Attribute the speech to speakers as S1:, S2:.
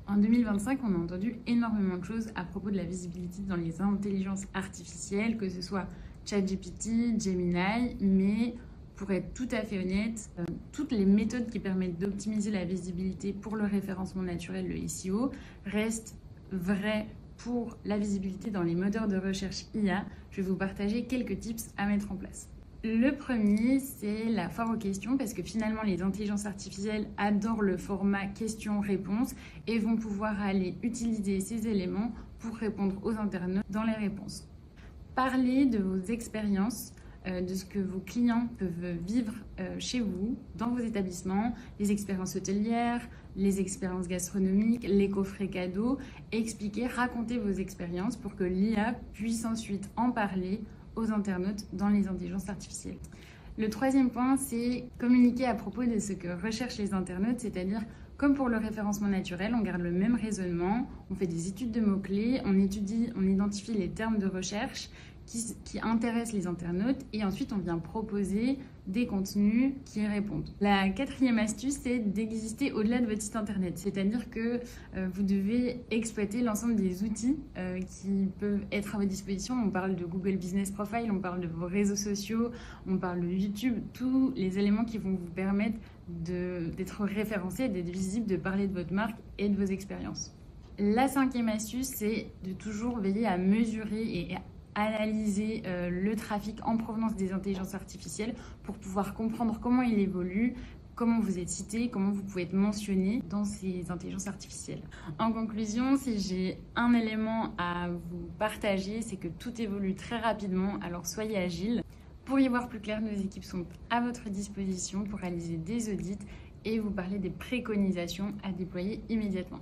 S1: En 2025, on a entendu énormément de choses à propos de la visibilité dans les intelligences artificielles, que ce soit ChatGPT, Gemini, mais pour être tout à fait honnête, toutes les méthodes qui permettent d'optimiser la visibilité pour le référencement naturel, le SEO, restent vraies pour la visibilité dans les moteurs de recherche IA. Je vais vous partager quelques tips à mettre en place. Le premier, c'est la foire aux questions, parce que finalement, les intelligences artificielles adorent le format questions-réponses et vont pouvoir aller utiliser ces éléments pour répondre aux internautes dans les réponses. Parlez de vos expériences, de ce que vos clients peuvent vivre chez vous, dans vos établissements, les expériences hôtelières, les expériences gastronomiques, les coffrets cadeaux. Expliquez, racontez vos expériences pour que l'IA puisse ensuite en parler aux internautes dans les intelligences artificielles. Le troisième point, c'est communiquer à propos de ce que recherchent les internautes, c'est-à-dire comme pour le référencement naturel, on garde le même raisonnement, on fait des études de mots-clés, on identifie les termes de recherche qui intéressent les internautes et ensuite on vient proposer des contenus qui y répondent. La quatrième astuce, c'est d'exister au-delà de votre site internet, c'est-à-dire que vous devez exploiter l'ensemble des outils qui peuvent être à votre disposition. On parle de Google Business Profile, on parle de vos réseaux sociaux, on parle de YouTube, tous les éléments qui vont vous permettre d'être référencé, d'être visible, de parler de votre marque et de vos expériences. La cinquième astuce, c'est de toujours veiller à mesurer et analyser le trafic en provenance des intelligences artificielles pour pouvoir comprendre comment il évolue, comment vous êtes cité, comment vous pouvez être mentionné dans ces intelligences artificielles. En conclusion, si j'ai un élément à vous partager, c'est que tout évolue très rapidement, alors soyez agile. Pour y voir plus clair, nos équipes sont à votre disposition pour réaliser des audits et vous parler des préconisations à déployer immédiatement.